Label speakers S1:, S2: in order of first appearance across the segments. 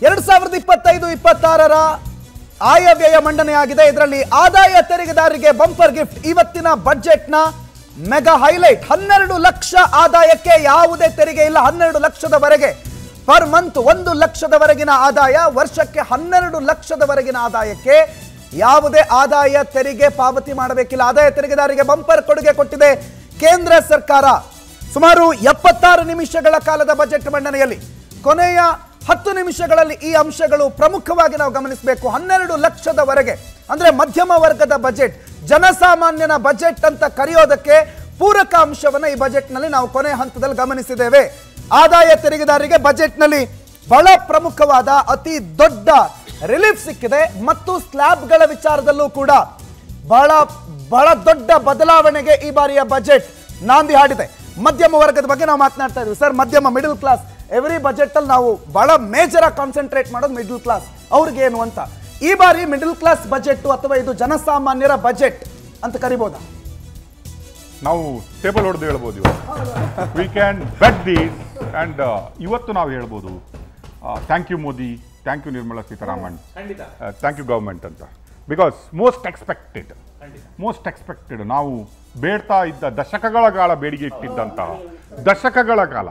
S1: 2025-26ರ ಆಯವ್ಯಯ ಮಂಡನೆ ಆಗಿದೆ. ಇದರಲ್ಲಿ ಆದಾಯ ತೆರಿಗೆದಾರರಿಗೆ ಬಂಪರ್ ಗಿಫ್ಟ್. ಇವತ್ತಿನ ಬಜೆಟ್ನ ಮೆಗಾ ಹೈಲೈಟ್. 12 ಲಕ್ಷ ಆದಾಯಕ್ಕೆ ಯಾವುದೇ ತೆರಿಗೆ ಇಲ್ಲ. 12 ಲಕ್ಷದವರೆಗೆ ಪರ್ ಮಂತ್, 1 ಲಕ್ಷದವರೆಗಿನ ಆದಾಯ, ವರ್ಷಕ್ಕೆ 12 ಲಕ್ಷದವರೆಗಿನ ಆದಾಯಕ್ಕೆ ಯಾವುದೇ ಆದಾಯ ತೆರಿಗೆ ಪಾವತಿ ಮಾಡಬೇಕಿಲ್ಲ. ಆದಾಯ ತೆರಿಗೆದಾರರಿಗೆ ಬಂಪರ್ ಕೊಡುಗೆ ಕೊಟ್ಟಿದೆ ಕೇಂದ್ರ ಸರ್ಕಾರ. ಸುಮಾರು 76 ನಿಮಿಷಗಳ ಕಾಲದ ಬಜೆಟ್ ಮಂಡನೆಯಲ್ಲಿ ಕೊನೆಯ 10 ನಿಮಿಷಗಳಲ್ಲಿ ಈ ಅಂಶಗಳು ಪ್ರಮುಖವಾಗಿ ನಾವು ಗಮನಿಸಬೇಕು. 12 ಲಕ್ಷದವರೆಗೆ ಅಂದ್ರೆ ಮಧ್ಯಮ ವರ್ಗದ ಬಜೆಟ್, ಜನಸಾಮಾನ್ಯನ ಬಜೆಟ್ ಅಂತ ಕರೆಯೋದಕ್ಕೆ ಪೂರಕ ಅಂಶವನ್ನು ಈ ಬಜೆಟ್ನಲ್ಲಿ ನಾವು ಕೊನೆಯ ಹಂತದಲ್ಲಿ ಗಮನಿಸಿದ್ದೇವೆ. ಆದಾಯ ತೆರಿಗೆದಾರರಿಗೆ ಬಜೆಟ್ನಲ್ಲಿ ಬಹಳ ಪ್ರಮುಖವಾದ ಅತಿ ದೊಡ್ಡ ರಿಲೀಫ್ ಸಿಕ್ಕಿದೆ ಮತ್ತು ಸ್ಲ್ಯಾಬ್ಗಳ ವಿಚಾರದಲ್ಲೂ ಕೂಡ ಬಹಳ ದೊಡ್ಡ ಬದಲಾವಣೆಗೆ ಈ ಬಾರಿಯ ಬಜೆಟ್ ನಾಂದಿ ಹಾಡಿದೆ. ಮಧ್ಯಮ ವರ್ಗದ ಬಗ್ಗೆ ನಾವು ಮಾತನಾಡ್ತಾ ಇದ್ವಿ ಸರ್. ಮಧ್ಯಮ, ಮಿಡಲ್ ಕ್ಲಾಸ್, ಎವ್ರಿ ಬಜೆಟ್ ಅಲ್ಲಿ ನಾವು ಬಹಳ ಮೇಜರ್ ಆಗಿ ಕಾನ್ಸಂಟ್ರೇಟ್ ಮಾಡೋದು ಮಿಡಲ್ ಕ್ಲಾಸ್ ಅವ್ರಿಗೆ ಏನು ಅಂತ. ಈ ಬಾರಿ ಮಿಡಲ್ ಕ್ಲಾಸ್ ಬಜೆಟ್ ಅಥವಾ ಇದು ಜನಸಾಮಾನ್ಯರ ಬಜೆಟ್ ಅಂತ ಕರಿಬಹುದಾ?
S2: ನಾವು ಟೇಬಲ್ ಹೊಡೆದು ಹೇಳ್ಬೋದು. We can bet these and ಇವತ್ತು ನಾವು ಹೇಳ್ಬೋದು thank you Modi, thank you Nirmala Sitharaman, thank you government ಅಂತ. ಬಿಕಾಸ್ ಮೋಸ್ಟ್ ಎಕ್ಸ್ಪೆಕ್ಟೆಡ್ ನಾವು ಬೇಡ್ತಾ ಇದ್ದ ದಶಕಗಳ ಕಾಲ ಬೇಡಿಕೆ ಇಟ್ಟಿದ್ದಂತಹ ದಶಕಗಳ ಕಾಲ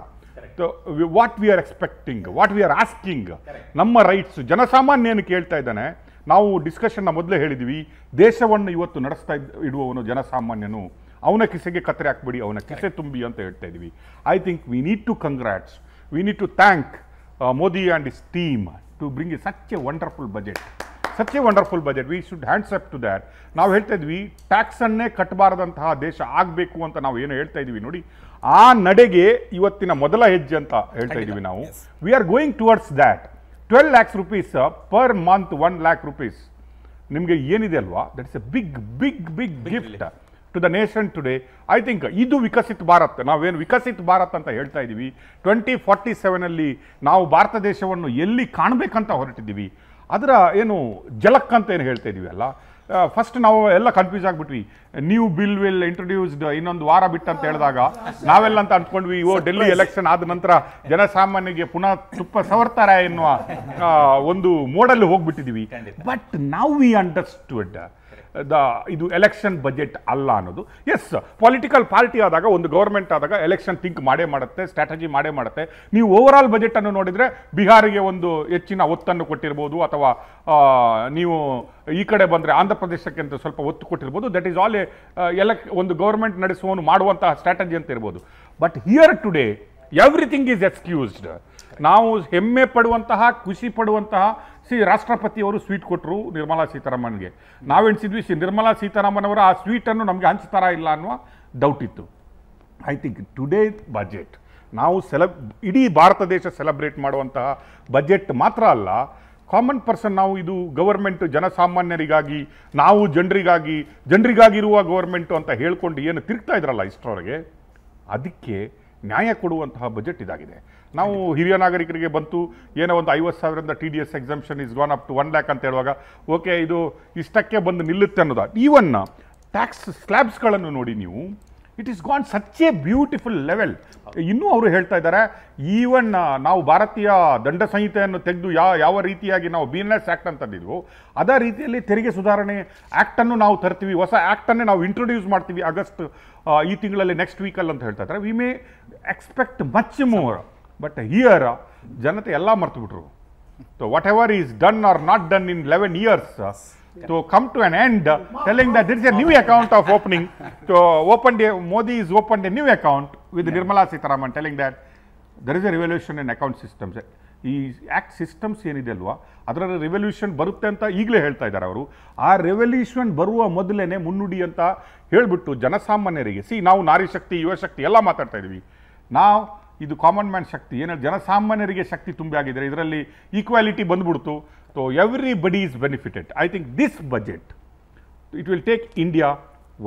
S2: what we are expecting, what we are asking, ನಮ್ಮ ರೈಟ್ಸ್ ಜನಸಾಮಾನ್ಯನು ಕೇಳ್ತಾ ಇದ್ದಾನೆ. ನಾವು ಡಿಸ್ಕಷನ್ನ ಮೊದಲೇ ಹೇಳಿದ್ವಿ, ದೇಶವನ್ನು ಇವತ್ತು ನಡೆಸ್ತಾ ಇಡುವವನು ಜನಸಾಮಾನ್ಯನು, ಅವನ ಕಿಸೆಗೆ ಕತ್ತರಿ ಹಾಕ್ಬಿಡಿ, ಅವನ ಕಿಸೆ ತುಂಬಿ ಅಂತ ಹೇಳ್ತಾ ಇದ್ವಿ. I think we need to congrats, we need to thank Modi and his team to bring a such a wonderful budget. We should hands up to that. ನಾವು ಹೇಳ್ತಾ ಇದ್ವಿ ಟ್ಯಾಕ್ಸನ್ನೇ ಕಟ್ಟಬಾರದಂತಹ ದೇಶ ಆಗಬೇಕು ಅಂತ ನಾವು ಏನು ಹೇಳ್ತಾ ಇದ್ವಿ ನೋಡಿ, ಆ ನಡೆಗೆ ಇವತ್ತಿನ ಮೊದಲ ಹೆಜ್ಜೆ ಅಂತ ಹೇಳ್ತಾ ಇದ್ದೀವಿ ನಾವು. We are going towards that. 12 lakhs rupees per month, 1 lakh rupees ನಿಮಗೆ ಏನಿದೆ ಅಲ್ವಾ, that is a big gift to the nation today. I think ಇದು ವಿಕಸಿತ ಭಾರತ್. ನಾವೇನು ವಿಕಸಿತ ಭಾರತ್ ಅಂತ ಹೇಳ್ತಾ ಇದ್ದೀವಿ, 2047 ನಾವು ಭಾರತ ದೇಶವನ್ನು ಎಲ್ಲಿ ಕಾಣಬೇಕಂತ ಹೊರಟಿದ್ದೀವಿ, ಅದರ ಏನು ಜಲಕ್ ಅಂತ ಏನು ಹೇಳ್ತಾ ಇದ್ದೀವಿ ಅಲ್ಲ. ಫಸ್ಟ್ ನಾವು ಎಲ್ಲ ಕನ್ಫ್ಯೂಸ್ ಆಗಿಬಿಟ್ವಿ. ನ್ಯೂ ಬಿಲ್ ವಿಲ್ ಇಂಟ್ರೊಡ್ಯೂಸ್ಡ್ ಇನ್ನೊಂದು ವಾರ ಬಿಟ್ಟು ಅಂತ ಹೇಳಿದಾಗ ನಾವೆಲ್ಲ ಅಂತ ಅಂದ್ಕೊಂಡ್ವಿ, ಡೆಲ್ಲಿ ಎಲೆಕ್ಷನ್ ಆದ ನಂತರ ಜನಸಾಮಾನ್ಯರಿಗೆ ಪುನಃ ತುಪ್ಪ ಸವರ್ತಾರೆ ಎನ್ನುವ ಒಂದು ಮೋಡಲ್ಲಿ ಹೋಗ್ಬಿಟ್ಟಿದ್ದೀವಿ. ಬಟ್ ನೌ ವಿ ಅಂಡರ್ಸ್ಟುಡ್ ಇದು ಎಲೆಕ್ಷನ್ ಬಜೆಟ್ ಅಲ್ಲ ಅನ್ನೋದು. ಎಸ್, ಪೊಲಿಟಿಕಲ್ ಪಾರ್ಟಿ ಆದಾಗ, ಒಂದು ಗೌರ್ಮೆಂಟ್ ಆದಾಗ ಎಲೆಕ್ಷನ್ ಥಿಂಕ್ ಮಾಡೇ ಮಾಡುತ್ತೆ, ಸ್ಟ್ರಾಟಜಿ ಮಾಡೇ ಮಾಡುತ್ತೆ. ನೀವು ಓವರ್ ಆಲ್ ಬಜೆಟನ್ನು ನೋಡಿದರೆ ಬಿಹಾರಿಗೆ ಒಂದು ಹೆಚ್ಚಿನ ಒತ್ತನ್ನು ಕೊಟ್ಟಿರ್ಬೋದು, ಅಥವಾ ನೀವು ಈ ಕಡೆ ಬಂದರೆ ಆಂಧ್ರ ಪ್ರದೇಶಕ್ಕೆ ಅಂತ ಸ್ವಲ್ಪ ಒತ್ತು ಕೊಟ್ಟಿರ್ಬೋದು. ದಟ್ ಈಸ್ ಆಲ್ ಒಂದು ಗೌರ್ಮೆಂಟ್ ನಡೆಸುವವನು ಮಾಡುವಂತಹ ಸ್ಟ್ರಾಟಜಿ ಅಂತ ಇರ್ಬೋದು. But here today everything is excused. ನಾವು ಹೆಮ್ಮೆ ಪಡುವಂತಹ, ಖುಷಿ ಪಡುವಂತಹ, ರಾಷ್ಟ್ರಪತಿಯವರು ಸ್ವೀಟ್ ಕೊಟ್ಟರು ನಿರ್ಮಲಾ ಸೀತಾರಾಮನ್ಗೆ. ನಾವೆಣಿಸಿದ್ವಿ ನಿರ್ಮಲಾ ಸೀತಾರಾಮನ್ ಅವರ ಆ ಸ್ವೀಟನ್ನು ನಮಗೆ ಹಂಚ್ತಾರಾ ಇಲ್ಲ ಅನ್ನುವ ಡೌಟ್ ಇತ್ತು. ಐ ಥಿಂಕ್ ಟುಡೇ ಬಜೆಟ್ ನಾವು ಇಡೀ ಭಾರತ ದೇಶ ಸೆಲೆಬ್ರೇಟ್ ಮಾಡುವಂತಹ ಬಜೆಟ್ ಮಾತ್ರ ಅಲ್ಲ, ಕಾಮನ್ ಪರ್ಸನ್ ನಾವು ಇದು ಗವರ್ಮೆಂಟ್ ಜನಸಾಮಾನ್ಯರಿಗಾಗಿ, ನಾವು ಜನರಿಗಾಗಿರುವ ಗವರ್ಮೆಂಟು ಅಂತ ಹೇಳ್ಕೊಂಡು ಏನು ತಿರುಗ್ತಾ ಇದ್ರಲ್ಲ ಇಷ್ಟರವರೆಗೆ, ಅದಕ್ಕೆ ನ್ಯಾಯ ಕೊಡುವಂತಹ ಬಜೆಟ್ ಇದಾಗಿದೆ. ನಾವು ಹಿರಿಯ ನಾಗರಿಕರಿಗೆ ಬಂತು ಏನೋ ಒಂದು 50,000 TDS exemption is gone up to 1 lakh ಅಂತ ಹೇಳುವಾಗ ಓಕೆ ಇದು ಇಷ್ಟಕ್ಕೆ ಬಂದು ನಿಲ್ಲುತ್ತೆ ಅನ್ನೋದು. ಈವನ್ ಟ್ಯಾಕ್ಸ್ ಸ್ಲ್ಯಾಬ್ಸ್ಗಳನ್ನು ನೋಡಿ ನೀವು, it is gone such A beautiful level. ಇನ್ನೂ ಅವರು ಹೇಳ್ತಾ ಇದ್ದಾರೆ, ಈವನ್ ನಾವು ಭಾರತೀಯ ದಂಡ ಸಂಹಿತೆಯನ್ನು ತೆಗೆದು ಯಾವ ರೀತಿಯಾಗಿ ನಾವು BNS ಆ್ಯಕ್ಟ್ ಅಂತಂದಿದ್ವು, ಅದೇ ರೀತಿಯಲ್ಲಿ ತೆರಿಗೆ ಸುಧಾರಣೆ ಆ್ಯಕ್ಟನ್ನು ನಾವು ತರ್ತೀವಿ, ಹೊಸ ಆ್ಯಕ್ಟನ್ನೇ ನಾವು ಇಂಟ್ರೊಡ್ಯೂಸ್ ಮಾಡ್ತೀವಿ ಆಗಸ್ಟ್ ಈ ತಿಂಗಳಲ್ಲಿ, ನೆಕ್ಸ್ಟ್ ವೀಕಲ್ಲಿ ಅಂತ ಹೇಳ್ತಾ ಇದ್ದಾರೆ. We may expect much more. But here ಜನತೆ ಎಲ್ಲ ಮರ್ತು ಬಿಟ್ರು. So whatever is done or not done in 11 years to come to an end, telling that there is a new account of opening to Modi is opened a new account with Nirmala Sitharaman, telling that there is a revolution in account systems. ಈ act systems ಏನಿದೆ ಅಲ್ವಾ, ಅದರ revolution ಬರುತ್ತೆ ಅಂತ ಈಗಲೇ ಹೇಳ್ತಾ ಇದ್ದಾರೆ ಅವರು. ಆ ರೆವಲ್ಯೂಷನ್ ಬರುವ ಮೊದಲೇ ಮುನ್ನುಡಿ ಅಂತ ಹೇಳಿಬಿಟ್ಟು ಜನಸಾಮಾನ್ಯರಿಗೆ, ನಾವು ನಾರಿ ಶಕ್ತಿ, ಯುವಶಕ್ತಿ ಎಲ್ಲ ಮಾತಾಡ್ತಾ ಇದ್ದೀವಿ. ನಾವು ಇದು ಕಾಮನ್ ಮ್ಯಾನ್ ಶಕ್ತಿ, ಏನಾದ್ರು ಜನಸಾಮಾನ್ಯರಿಗೆ ಶಕ್ತಿ ತುಂಬಿ ಆಗಿದ್ದಾರೆ, ಇದರಲ್ಲಿ ಈಕ್ವಾಲಿಟಿ ಬಂದ್ಬಿಡ್ತು. So everybody is benefited. I think this budget it will take India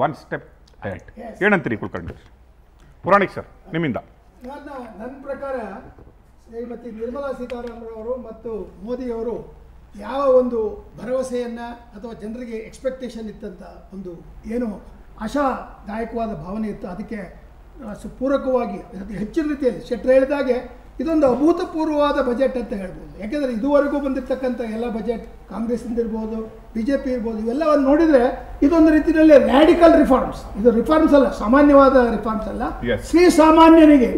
S2: 1 step ahead. ಏನಂತೀರಿ ಕುಲಕರ್ಣಿ ಪುರಾಣಿಕ್ ಸರ್ ನಿಮ್ಮಿಂದ?
S3: ನನ್ನ ಪ್ರಕಾರ ಶ್ರೀಮತಿ ನಿರ್ಮಲಾ ಸೀತಾರಾಮನ್ ಅವರು ಮತ್ತು ಮೋದಿಯವರು ಯಾವ ಒಂದು ಭರವಸೆಯನ್ನು ಅಥವಾ ಜನರಿಗೆ ಎಕ್ಸ್ಪೆಕ್ಟೇಷನ್ ಇತ್ತಂತ ಒಂದು ಏನು ಆಶಾದಾಯಕವಾದ ಭಾವನೆ ಇತ್ತು, ಅದಕ್ಕೆ ಪೂರಕವಾಗಿ ಹೆಚ್ಚಿನ ರೀತಿಯಲ್ಲಿ ಶೆಟ್ಟರ್ ಹೇಳಿದಾಗೆ ಇದೊಂದು ಅಭೂತಪೂರ್ವವಾದ ಬಜೆಟ್ ಅಂತ ಹೇಳ್ಬೋದು. ಯಾಕೆಂದರೆ ಇದುವರೆಗೂ ಬಂದಿರತಕ್ಕಂಥ ಎಲ್ಲ ಬಜೆಟ್ ಕಾಂಗ್ರೆಸ್ಸಿಂದ ಇರ್ಬೋದು, BJP ಇರ್ಬೋದು, ಇವೆಲ್ಲವನ್ನು ನೋಡಿದರೆ ಇದೊಂದು ರೀತಿಯಲ್ಲಿ ರ್ಯಾಡಿಕಲ್ ರಿಫಾರ್ಮ್ಸ್. ಇದು ರಿಫಾರ್ಮ್ಸ್ ಅಲ್ಲ, ಸಾಮಾನ್ಯವಾದ ರಿಫಾರ್ಮ್ಸ್ ಅಲ್ಲ. ಶ್ರೀಸಾಮಾನ್ಯನಿಗೆ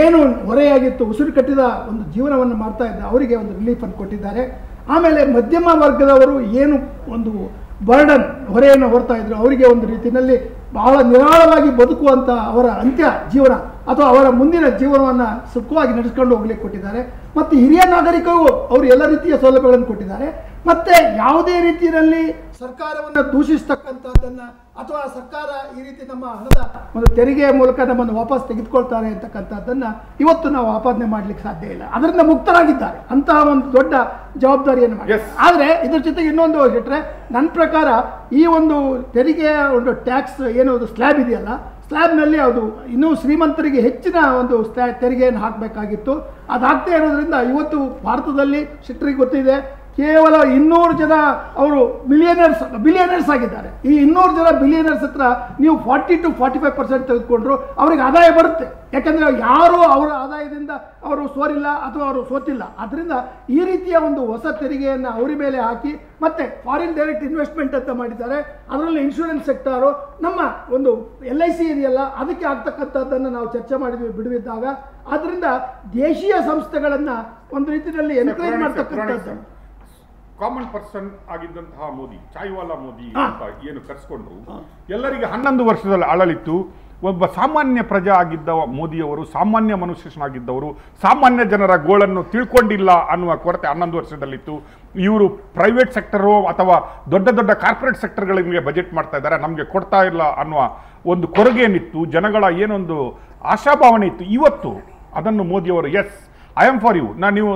S3: ಏನು ಹೊರೆಯಾಗಿತ್ತು, ಉಸಿರು ಕಟ್ಟಿದ ಒಂದು ಜೀವನವನ್ನು ಮಾಡ್ತಾ ಇದ್ದ ಅವರಿಗೆ ಒಂದು ರಿಲೀಫನ್ನು ಕೊಟ್ಟಿದ್ದಾರೆ. ಆಮೇಲೆ ಮಧ್ಯಮ ವರ್ಗದವರು ಏನು ಒಂದು ಬರ್ಡನ್ ಹೊರೆಯನ್ನು ಹೊರ್ತಾ ಇದ್ರು ಅವರಿಗೆ ಒಂದು ರೀತಿಯಲ್ಲಿ ಬಹಳ ನಿರಾಳವಾಗಿ ಬದುಕುವಂಥ ಅವರ ಅಂತ್ಯ ಜೀವನ ಅಥವಾ ಅವರ ಮುಂದಿನ ಜೀವನವನ್ನು ಸುಖವಾಗಿ ನಡೆಸ್ಕೊಂಡು ಹೋಗ್ಲಿಕ್ಕೆ ಕೊಟ್ಟಿದ್ದಾರೆ. ಮತ್ತು ಹಿರಿಯ ನಾಗರಿಕರಿಗೂ ಅವರು ಎಲ್ಲ ರೀತಿಯ ಸೌಲಭ್ಯಗಳನ್ನು ಕೊಟ್ಟಿದ್ದಾರೆ. ಮತ್ತು ಯಾವುದೇ ರೀತಿಯಲ್ಲಿ ಸರ್ಕಾರವನ್ನು ದೂಷಿಸ್ತಕ್ಕಂಥದ್ದನ್ನು ಅಥವಾ ಸರ್ಕಾರ ಈ ರೀತಿ ನಮ್ಮ ಹಣದ ಒಂದು ತೆರಿಗೆಯ ಮೂಲಕ ನಮ್ಮನ್ನು ವಾಪಸ್ ತೆಗೆದುಕೊಳ್ತಾರೆ ಅಂತಕ್ಕಂಥದ್ದನ್ನು ಇವತ್ತು ನಾವು ಆಪಾದನೆ ಮಾಡಲಿಕ್ಕೆ ಸಾಧ್ಯ ಇಲ್ಲ. ಅದರಿಂದ ಮುಕ್ತರಾಗಿದ್ದಾರೆ, ಅಂತಹ ಒಂದು ದೊಡ್ಡ ಜವಾಬ್ದಾರಿಯನ್ನು ಮಾಡಿ. ಆದರೆ ಇದ್ರ ಜೊತೆಗೆ ಇನ್ನೊಂದು ಹೇಳಿಟ್ರೆ ನನ್ನ ಪ್ರಕಾರ ಈ ಒಂದು ತೆರಿಗೆಯ ಒಂದು ಟ್ಯಾಕ್ಸ್ ಏನು ಸ್ಲ್ಯಾಬ್ ಇದೆಯಲ್ಲ, ಸ್ಲ್ಯಾಬ್ನಲ್ಲಿ ಅದು ಇನ್ನೂ ಶ್ರೀಮಂತರಿಗೆ ಹೆಚ್ಚಿನ ಒಂದು ತೆರಿಗೆಯನ್ನು ಹಾಕಬೇಕಾಗಿತ್ತು. ಅದು ಹಾಕ್ತಾ ಇರೋದ್ರಿಂದ ಇವತ್ತು ಭಾರತದಲ್ಲಿ ಶೆಟ್ಟರಿಗೆ ಗೊತ್ತಿದೆ, ಕೇವಲ 200 ಜನ ಅವರು ಬಿಲಿಯನರ್ಸ್ ಆಗಿದ್ದಾರೆ. ಈ 200 ಜನ ಬಿಲಿಯನರ್ಸ್ ಹತ್ರ ನೀವು 40 to 45% ತೆಗೆದುಕೊಂಡ್ರು ಅವರಿಗೆ ಆದಾಯ ಬರುತ್ತೆ. ಯಾಕಂದರೆ ಯಾರು ಅವರ ಆದಾಯದಿಂದ ಅವರು ಸೋರಿಲ್ಲ ಅಥವಾ ಅವರು ಸೋತಿಲ್ಲ. ಆದ್ದರಿಂದ ಈ ರೀತಿಯ ಒಂದು ಹೊಸ ತೆರಿಗೆಯನ್ನು ಅವರ ಮೇಲೆ ಹಾಕಿ ಮತ್ತೆ ಫಾರಿನ್ ಡೈರೆಕ್ಟ್ ಇನ್ವೆಸ್ಟ್ಮೆಂಟ್ ಅಂತ ಮಾಡಿದ್ದಾರೆ. ಅದರಲ್ಲಿ ಇನ್ಶೂರೆನ್ಸ್ ಸೆಕ್ಟಾರು ನಮ್ಮ ಒಂದು LIC ಇದೆಯಲ್ಲ ಅದಕ್ಕೆ ಆಗ್ತಕ್ಕಂಥದ್ದನ್ನು ನಾವು ಚರ್ಚೆ ಮಾಡಿದ್ವಿ ಬಿಡುವಿದ್ದಾಗ. ಆದ್ದರಿಂದ ದೇಶೀಯ ಸಂಸ್ಥೆಗಳನ್ನು ಒಂದು ರೀತಿಯಲ್ಲಿ ಎನ್ಕರೇಜ್ ಮಾಡ್ತಕ್ಕಂಥದ್ದು.
S2: ಕಾಮನ್ ಪರ್ಸನ್ ಆಗಿದ್ದಂತಹ ಮೋದಿ, ಚಾಯ್ವಾಲಾ ಮೋದಿ ಅಂತ ಏನು ಕರೆಸ್ಕೊಂಡ್ರು, ಎಲ್ಲರಿಗೆ 11 ವರ್ಷದಲ್ಲಿ ಆಳಲಿತ್ತು. ಒಬ್ಬ ಸಾಮಾನ್ಯ ಪ್ರಜೆ ಆಗಿದ್ದ ಮೋದಿಯವರು, ಸಾಮಾನ್ಯ ಮನುಷ್ಯನಾಗಿದ್ದವರು, ಸಾಮಾನ್ಯ ಜನರ ಗೋಳನ್ನು ತಿಳ್ಕೊಂಡಿಲ್ಲ ಅನ್ನುವ ಕೊರತೆ 11 ವರ್ಷದಲ್ಲಿತ್ತು. ಇವರು ಪ್ರೈವೇಟ್ ಸೆಕ್ಟರು ಅಥವಾ ದೊಡ್ಡ ದೊಡ್ಡ ಕಾರ್ಪೊರೇಟ್ ಸೆಕ್ಟರ್ಗಳಿಗೆ ಬಜೆಟ್ ಮಾಡ್ತಾ ಇದ್ದಾರೆ, ನಮಗೆ ಕೊಡ್ತಾ ಇಲ್ಲ ಅನ್ನುವ ಒಂದು ಕೊರಗೇನಿತ್ತು, ಜನಗಳ ಏನೊಂದು ಆಶಾಭಾವನೆ ಇತ್ತು. ಇವತ್ತು ಅದನ್ನು ಮೋದಿಯವರು ಐ ಆಮ್ ಫಾರ್ ಯು. ನೀವು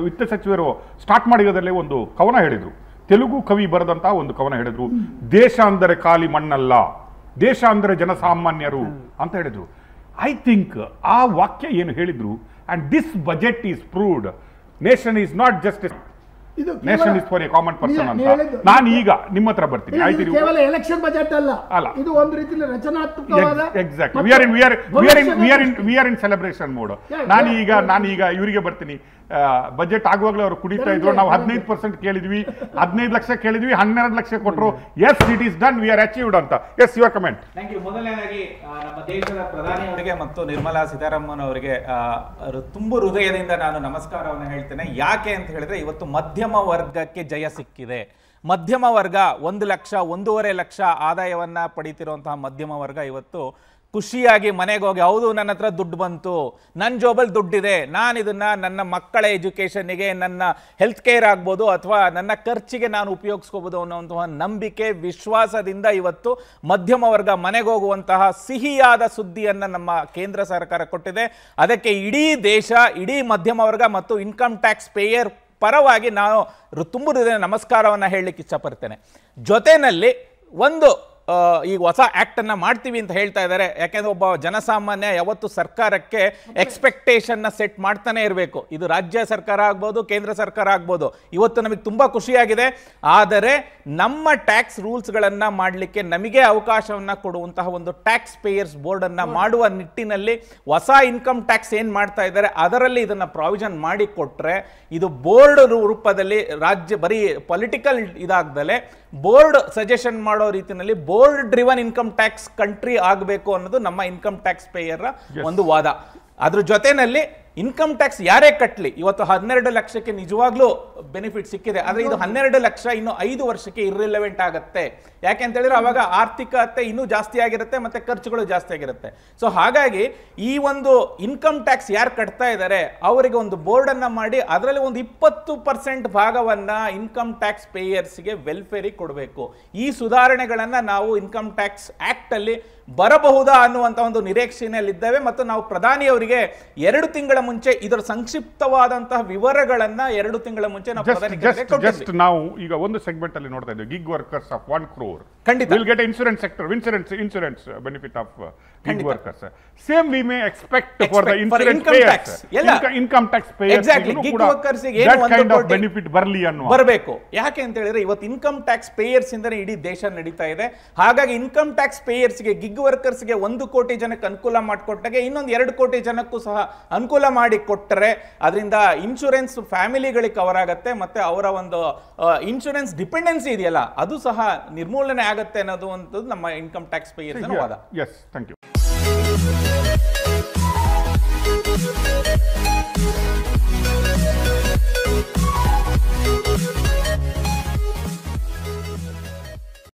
S2: ವಿತ್ತ ಸಚಿವರು ಸ್ಟಾರ್ಟ್ ಮಾಡಿರೋದಲ್ಲೇ ಒಂದು ಕವನ ಹೇಳಿದರು, ತೆಲುಗು ಕವಿ ಬರೆದಂತಹ ಒಂದು ಕವನ ಹೇಳಿದ್ರು, ದೇಶ ಅಂದರೆ ಖಾಲಿ ಮಣ್ಣಲ್ಲ, ದೇಶ ಅಂದರೆ ಜನಸಾಮಾನ್ಯರು ಅಂತ ಹೇಳಿದ್ರು. ಐ ಥಿಂಕ್ ಆ ವಾಕ್ಯ ಏನು ಹೇಳಿದ್ರು, and this budget is proved nation is not just nation is for A common person ಅಂತ. ನಾನು ಈಗ ನಿಮ್ಮ ಹತ್ರ ಬರ್ತೀನಿ. ಆಯ್ತು,
S3: ಕೇವಲ ಎಲೆಕ್ಷನ್ ಬಜೆಟ್ ಅಲ್ಲ, ಇದು ಒಂದು ರೀತಿಯಲ್ಲಿ ರಚನಾತ್ಮಕವಾದ
S2: exact we are in celebration mode. ನಾನೀಗ ಇವರಿಗೆ ಬರ್ತೀನಿ. ಬಜೆಟ್ ಆಗುವಾಗಲೇ ಅವರು ಕುಡಿತಾ ಇದ್ರು, ನಾವು 15% ಕೇಳಿದ್ವಿ, 15 ಲಕ್ಷ ಕೇಳಿದ್ವಿ, 12 ಲಕ್ಷ ಕೊಟ್ಟರು. Yes, it is done, we are achieved ಅಂತ. Yes, your comment.
S4: Thank you. ಮೊದಲನೇದಾಗಿ ನಮ್ಮ ದೇಶದ ಪ್ರಧಾನಿಯವರಿಗೆ ಮತ್ತು ನಿರ್ಮಲಾ ಸೀತಾರಾಮನ್ ಅವರಿಗೆ ತುಂಬು ಹೃದಯದಿಂದ ನಾನು ನಮಸ್ಕಾರವನ್ನು ಹೇಳ್ತೇನೆ. ಯಾಕೆ ಅಂತ ಹೇಳಿದ್ರೆ ಇವತ್ತು ಮಧ್ಯಮ ವರ್ಗಕ್ಕೆ ಜಯ ಸಿಕ್ಕಿದೆ. ಮಧ್ಯಮ ವರ್ಗ 1 ಲಕ್ಷ 1.5 ಲಕ್ಷ ಆದಾಯವನ್ನ ಪಡೀತಿರುವಂತಹ ಮಧ್ಯಮ ವರ್ಗ ಇವತ್ತು ಖುಷಿಯಾಗಿ ಮನೆಗೆ ಹೋಗಿ, ಹೌದು ನನ್ನ ಹತ್ರ ದುಡ್ಡು ಬಂತು, ನನ್ನ ಜೋಬಲ್ಲಿ ದುಡ್ಡಿದೆ, ನಾನು ಇದನ್ನ ನನ್ನ ಮಕ್ಕಳ ಎಜುಕೇಷನ್ನಿಗೆ, ನನ್ನ ಹೆಲ್ತ್ ಕೇರ್ ಆಗ್ಬೋದು ಅಥವಾ ನನ್ನ ಖರ್ಚಿಗೆ ನಾನು ಉಪಯೋಗಿಸ್ಕೋಬೋದು ಅನ್ನೋಂತಹ ನಂಬಿಕೆ, ವಿಶ್ವಾಸದಿಂದ ಇವತ್ತು ಮಧ್ಯಮ ವರ್ಗ ಮನೆಗೆ ಹೋಗುವಂತಹ ಸಿಹಿಯಾದ ಸುದ್ದಿಯನ್ನು ನಮ್ಮ ಕೇಂದ್ರ ಸರ್ಕಾರ ಕೊಟ್ಟಿದೆ. ಅದಕ್ಕೆ ಇಡೀ ದೇಶ, ಇಡೀ ಮಧ್ಯಮ ವರ್ಗ ಮತ್ತು ಇನ್ಕಮ್ ಟ್ಯಾಕ್ಸ್ ಪೇಯರ್ ಪರವಾಗಿ ನಾನು ತುಂಬ ನಮಸ್ಕಾರವನ್ನು ಹೇಳಲಿಕ್ಕೆ ಇಷ್ಟಪಡ್ತೇನೆ. ಜೊತೆಯಲ್ಲಿ ಒಂದು ಈಗ ಹೊಸ ಆಕ್ಟ್ ಅನ್ನ ಮಾಡ್ತೀವಿ ಅಂತ ಹೇಳ್ತಾ ಇದ್ದಾರೆ. ಯಾಕೆಂದ್ರೆ ಒಬ್ಬ ಜನಸಾಮಾನ್ಯ ಯಾವತ್ತು ಸರ್ಕಾರಕ್ಕೆ ಎಕ್ಸ್ಪೆಕ್ಟೇಷನ್ನ ಸೆಟ್ ಮಾಡ್ತಾನೆ ಇರಬೇಕು. ಇದು ರಾಜ್ಯ ಸರ್ಕಾರ ಆಗ್ಬೋದು, ಕೇಂದ್ರ ಸರ್ಕಾರ ಆಗ್ಬೋದು. ಇವತ್ತು ನಮಗೆ ತುಂಬಾ ಖುಷಿಯಾಗಿದೆ. ಆದರೆ ನಮ್ಮ ಟ್ಯಾಕ್ಸ್ ರೂಲ್ಸ್ಗಳನ್ನ ಮಾಡಲಿಕ್ಕೆ ನಮಗೆ ಅವಕಾಶವನ್ನ ಕೊಡುವಂತಹ ಒಂದು ಟ್ಯಾಕ್ಸ್ ಪೇಯರ್ಸ್ ಬೋರ್ಡ್ ಅನ್ನ ಮಾಡುವ ನಿಟ್ಟಿನಲ್ಲಿ ಹೊಸ ಇನ್ಕಮ್ ಟ್ಯಾಕ್ಸ್ ಏನ್ ಮಾಡ್ತಾ ಇದ್ದಾರೆ ಅದರಲ್ಲಿ ಇದನ್ನ ಪ್ರಾವಿಷನ್ ಮಾಡಿ ಕೊಟ್ರೆ, ಇದು ಬೋರ್ಡ್ ರೂಪದಲ್ಲಿ ರಾಜ್ಯ ಬರೀ ಪೊಲಿಟಿಕಲ್ ಇದಾಗ್ದಲೆ ಬೋರ್ಡ್ ಸಜೆಷನ್ ಮಾಡೋ ರೀತಿಯಲ್ಲಿ board driven income tax country ಆಗಬೇಕು ಅನ್ನೋದು ನಮ್ಮ ಇನ್ಕಮ್ ಟ್ಯಾಕ್ಸ್ ಪೇಯರ್ ಒಂದು ವಾದ. ಅದ್ರ ಜೊತೆನಲ್ಲಿ ಇನ್ಕಮ್ ಟ್ಯಾಕ್ಸ್ ಯಾರೇ ಕಟ್ಟಲಿ, ಇವತ್ತು 12 ಲಕ್ಷಕ್ಕೆ ನಿಜವಾಗ್ಲೂ ಬೆನಿಫಿಟ್ ಸಿಕ್ಕಿದೆ. ಆದರೆ ಇದು 12 ಲಕ್ಷ ಇನ್ನು 5 ವರ್ಷಕ್ಕೆ ಇರ್ರಿಲೆವೆಂಟ್ ಆಗುತ್ತೆ. ಯಾಕೆ ಅಂತ ಹೇಳಿದ್ರೆ ಅವಾಗ ಆರ್ಥಿಕತೆ ಇನ್ನೂ ಜಾಸ್ತಿ ಆಗಿರುತ್ತೆ ಮತ್ತೆ ಖರ್ಚುಗಳು ಜಾಸ್ತಿ ಆಗಿರುತ್ತೆ. ಸೊ ಹಾಗಾಗಿ ಈ ಒಂದು ಇನ್ಕಮ್ ಟ್ಯಾಕ್ಸ್ ಯಾರು ಕಟ್ತಾ ಇದ್ದಾರೆ ಅವರಿಗೆ ಒಂದು ಬೋರ್ಡ್ ಅನ್ನ ಮಾಡಿ ಅದರಲ್ಲಿ ಒಂದು 20% ಭಾಗವನ್ನ ಇನ್ಕಮ್ ಟ್ಯಾಕ್ಸ್ ಪೇಯರ್ಸ್ಗೆ ವೆಲ್ಫೇರಿಗೆ ಕೊಡಬೇಕು. ಈ ಸುಧಾರಣೆಗಳನ್ನ ನಾವು ಇನ್ಕಮ್ ಟ್ಯಾಕ್ಸ್ ಆಕ್ಟ್ ಅಲ್ಲಿ ಬರಬಹುದಾ ಅನ್ನುವಂತ ಒಂದು ನಿರೀಕ್ಷೆಯಲ್ಲಿದ್ದೇವೆ. ಮತ್ತು ನಾವು ಪ್ರಧಾನಿಯವರಿಗೆ 2 ತಿಂಗಳ ಮುಂಚೆ ಇದರ ಸಂಕ್ಷಿಪ್ತವಾದಂತಹ ವಿವರಗಳನ್ನ 2 ತಿಂಗಳ ಮುಂಚೆ ನಾವು
S2: ನಾವು ಈಗ ಒಂದು ಸೆಗ್ಮೆಂಟ್ ಅಲ್ಲಿ ನೋಡ್ತಾ ಇದ್ದೇವೆ. ಗಿಗ್ ವರ್ಕರ್ಸ್ ಆಫ್ 1 crore
S4: ಖಂಡಿತ.
S2: We'll get insurance sector, insurance benefit of gig workers. Same we may expect for the insurance
S4: income
S2: payers.
S4: tax.
S2: Income tax payers.
S4: Exactly. Gig workers ಗೆ ಏನು
S2: that kind of
S4: 1 ಕೋಟಿ
S2: benefit ಬರಲಿ ಅನ್ನುವ
S4: ಬರಬೇಕು. ಯಾಕೆ ಅಂತ ಹೇಳಿದ್ರೆ ಇವತ್ತು ಇನ್ಕಮ್ ಟ್ಯಾಕ್ಸ್ ಪೇಯರ್ಸ್ ಇಂದನೇ ಇಡೀ ದೇಶ ನಡೀತಾ ಇದೆ. ಹಾಗಾಗಿ ಇನ್ಕಮ್ ಟ್ಯಾಕ್ಸ್ ಪೇಯರ್ಸ್ ಗೆ, ಗಿಗ್ ವರ್ಕರ್ಸ್ ಗೆ 1 ಕೋಟಿ ಜನಕ್ಕೆ ಅನುಕೂಲ ಮಾಡಿಕೊಟ್ಟಾಗೆ ಇನ್ನೊಂದು 2 ಕೋಟಿ ಜನಕ್ಕೂ ಸಹ ಅನುಕೂಲ ಮಾಡಿ ಕೊಟ್ಟರೆ ಅದರಿಂದ ಇನ್ಶೂರೆನ್ಸ್ ಫ್ಯಾಮಿಲಿಗಳಿಗೆ ಕವರ್ ಆಗುತ್ತೆ, ಮತ್ತೆ ಅವರ ಒಂದು ಇನ್ಶೂರೆನ್ಸ್ ಡಿಪೆಂಡೆನ್ಸಿ ಇದೆಯಲ್ಲ ಅದು ಸಹ ನಿರ್ಮೂಲನೆ ಆಗುತ್ತೆ ಅನ್ನೋದು ಒಂದು ನಮ್ಮ ಇನ್ಕಮ್ ಟ್ಯಾಕ್ಸ್ ಪೇಯರ್ಸ್ ವಾದ.
S2: Yes, thank you.